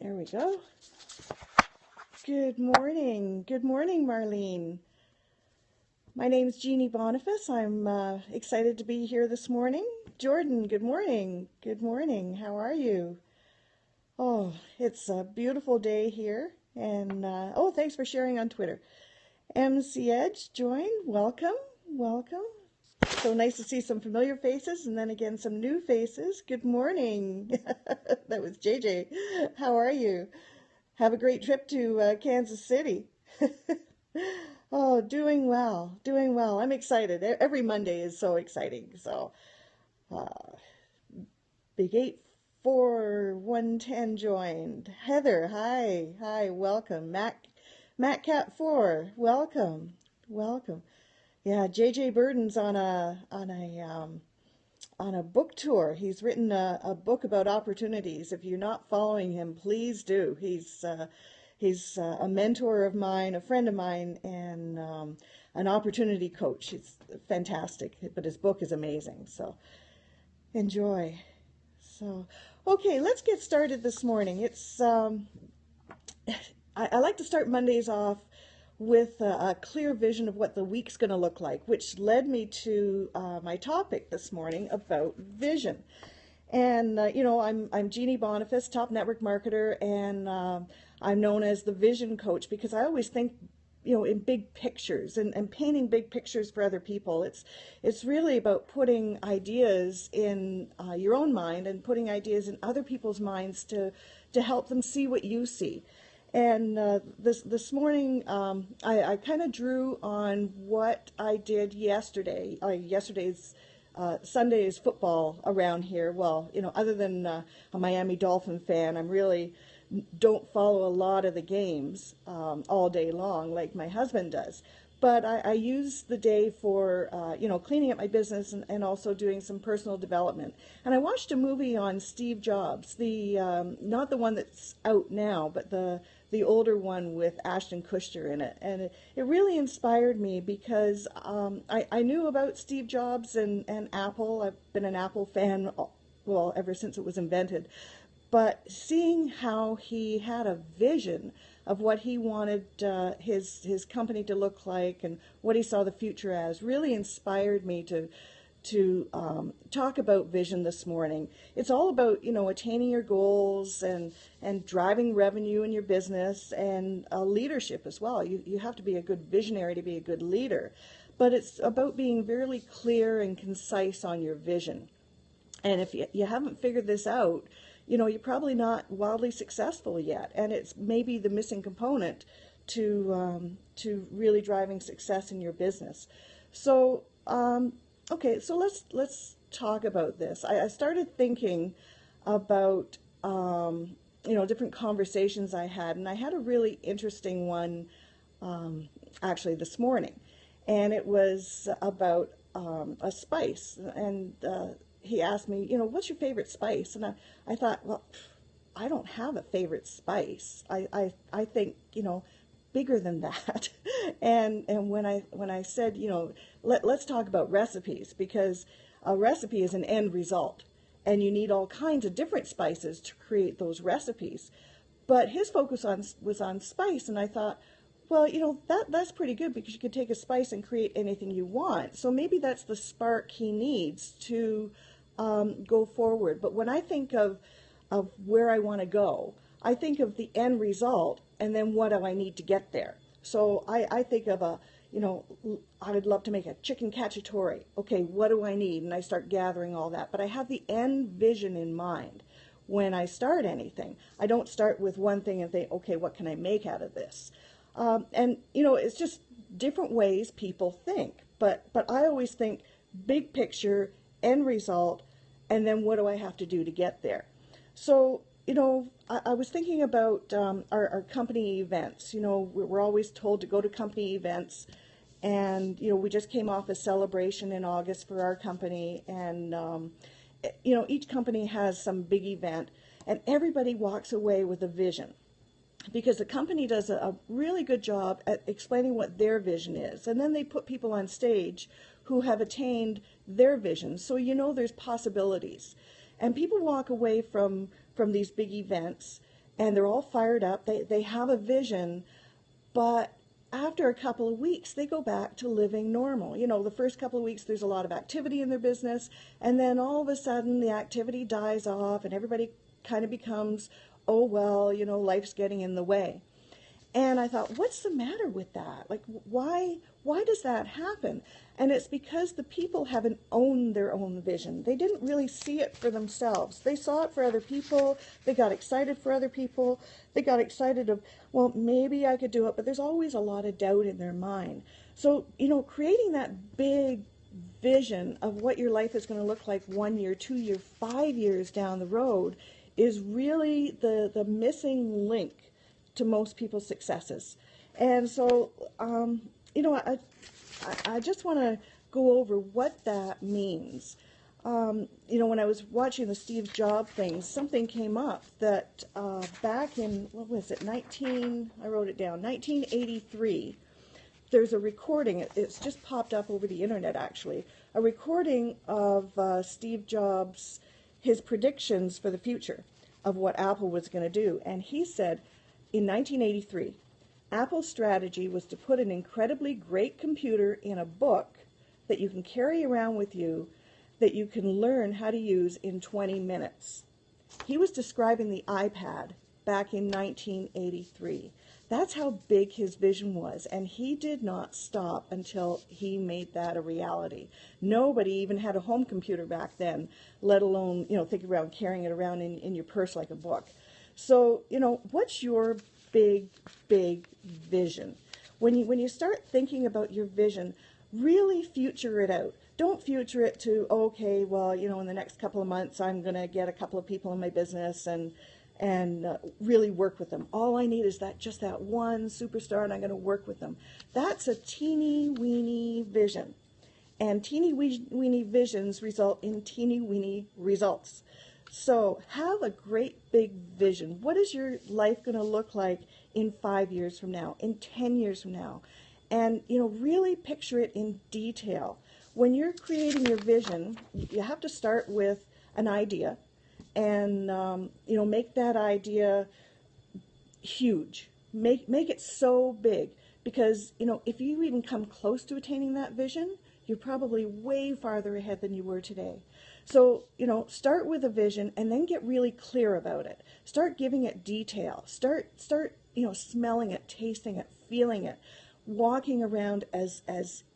There we go. Good morning. Good morning, Marlene. My name's Jeannie Boniface. I'm excited to be here this morning. Jordan, good morning. Good morning. How are you? Oh, it's a beautiful day here. And oh, thanks for sharing on Twitter. MC Edge joined. Welcome. Welcome. So nice to see some familiar faces and then again some new faces. Good morning. That was JJ. How are you? Have a great trip to Kansas City. Oh, doing well, doing well. I'm excited. Every Monday is so exciting. So, uh, Big 84110 joined. Heather, hi, welcome. Matt Cat 4, welcome, welcome. Yeah, JJ Burden's on a book tour. He's written a book about opportunities. If you're not following him, please do. He's a mentor of mine, a friend of mine, and an opportunity coach. It's fantastic, but his book is amazing. So enjoy. So, okay, let's get started this morning. I like to start Mondays off with a clear vision of what the week's going to look like, which led me to my topic this morning about vision. And I'm Jeannie Boniface, top network marketer, and I'm known as the vision coach because I always think, in big pictures and painting big pictures for other people. It's really about putting ideas in your own mind and putting ideas in other people's minds to help them see what you see. And this morning, I kind of drew on what I did yesterday. Yesterday's Sunday's football around here. Well, other than a Miami Dolphin fan, I'm really don't follow a lot of the games all day long like my husband does. But I use the day for, cleaning up my business and also doing some personal development. And I watched a movie on Steve Jobs, not the one that's out now, but the older one with Ashton Kutcher in it. And it really inspired me because I knew about Steve Jobs and Apple. I've been an Apple fan, well, ever since it was invented. But seeing how he had a vision of what he wanted his company to look like and what he saw the future as really inspired me to talk about vision this morning. It's all about, attaining your goals and driving revenue in your business and leadership as well. You have to be a good visionary to be a good leader. But it's about being very clear and concise on your vision. And if you haven't figured this out, you're probably not wildly successful yet. And it's maybe the missing component to really driving success in your business. So, okay, so let's talk about this. I started thinking about different conversations I had, and I had a really interesting one actually this morning, and it was about a spice. And he asked me, what's your favorite spice? And I thought, well, I don't have a favorite spice. I think, bigger than that. and when I said, let's talk about recipes, because a recipe is an end result, and you need all kinds of different spices to create those recipes. But his focus was on spice, and I thought, well, that's pretty good because you could take a spice and create anything you want. So maybe that's the spark he needs to go forward. But when I think of where I want to go, I think of the end result and then what do I need to get there. So I think of I would love to make a chicken cacciatore. Okay, what do I need? And I start gathering all that. But I have the end vision in mind when I start anything. I don't start with one thing and think, okay, what can I make out of this? And it's just different ways people think. But I always think big picture, end result, and then what do I have to do to get there? So, I was thinking about our company events. We're always told to go to company events, and, we just came off a celebration in August for our company, and, each company has some big event, and everybody walks away with a vision, because the company does a really good job at explaining what their vision is, and then they put people on stage who have attained their vision. So there's possibilities. And people walk away from these big events and they're all fired up. They have a vision, but after a couple of weeks, they go back to living normal. You know, the first couple of weeks, there's a lot of activity in their business, and then all of a sudden the activity dies off and everybody kind of becomes, oh, well, you know, life's getting in the way. And I thought, what's the matter with that? Like, why does that happen? And it's because the people haven't owned their own vision. They didn't really see it for themselves. They saw it for other people. They got excited for other people. They got excited of, well, maybe I could do it, but there's always a lot of doubt in their mind. So, you know, creating that big vision of what your life is going to look like 1 year, 2 year, 5 years down the road is really the missing link to most people's successes. And so, you know, I just want to go over what that means. You know, when I was watching the Steve Jobs thing, something came up that back in, what was it, I wrote it down, 1983, there's a recording, it's just popped up over the internet actually, a recording of Steve Jobs, his predictions for the future of what Apple was going to do. And he said, in 1983, Apple's strategy was to put an incredibly great computer in a book that you can carry around with you that you can learn how to use in 20 minutes. He was describing the iPad back in 1983. That's how big his vision was, and he did not stop until he made that a reality. Nobody even had a home computer back then, let alone, you know, think around carrying it around in your purse like a book. So, you know, what's your big vision? When you start thinking about your vision, really future it out. Don't future it to, okay, well, you know, in the next couple of months, I'm going to get a couple of people in my business and really work with them. All I need is just that one superstar, and I'm going to work with them. That's a teeny weeny vision. And teeny weeny visions result in teeny weeny results. So have a great big vision. What is your life going to look like in 5 years from now, in 10 years from now? And, you know, really picture it in detail. When you're creating your vision, you have to start with an idea and, you know, make that idea huge. Make it so big because, you know, if you even come close to attaining that vision, you're probably way farther ahead than you were today. So, you know, start with a vision and then get really clear about it. Start giving it detail. Start, you know, smelling it, tasting it, feeling it, walking around as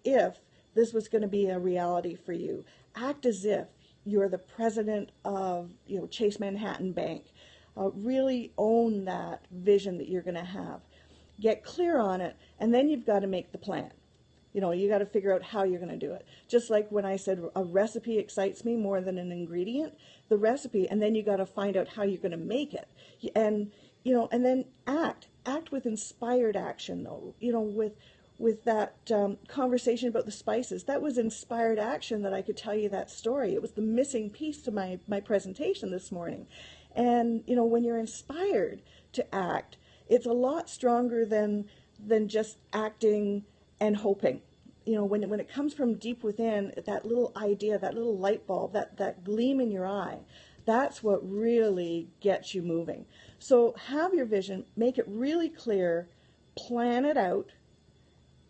if this was going to be a reality for you. Act as if you're the president of, you know, Chase Manhattan Bank. Really own that vision that you're going to have. Get clear on it, and then you've got to make the plan. You know, you got to figure out how you're going to do it. Just like when I said a recipe excites me more than an ingredient, the recipe, and then you got to find out how you're going to make it. And, you know, and then act with inspired action, though, you know, with that conversation about the spices. That was inspired action that I could tell you that story. It was the missing piece to my presentation this morning. And, you know, when you're inspired to act, it's a lot stronger than just acting and hoping. You know, when it comes from deep within, that little idea, that little light bulb, that gleam in your eye, that's what really gets you moving. So have your vision, make it really clear, plan it out,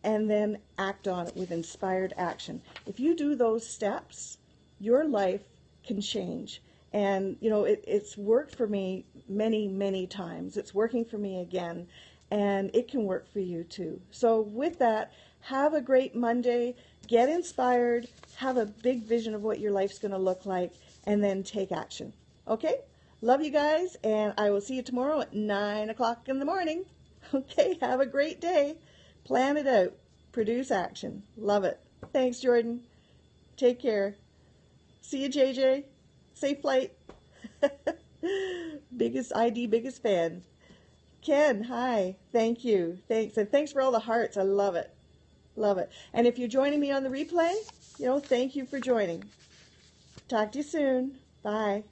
and then act on it with inspired action. If you do those steps, your life can change. And, you know, it's worked for me many times. It's working for me again, and it can work for you too. So with that, have a great Monday, get inspired, have a big vision of what your life's going to look like, and then take action. Okay? Love you guys, and I will see you tomorrow at 9 o'clock in the morning. Okay, have a great day. Plan it out. Produce action. Love it. Thanks, Jordan. Take care. See you, JJ. Safe flight. Biggest fan. Ken, hi. Thank you. Thanks. And thanks for all the hearts. I love it. Love it. And if you're joining me on the replay, you know, thank you for joining. Talk to you soon. Bye.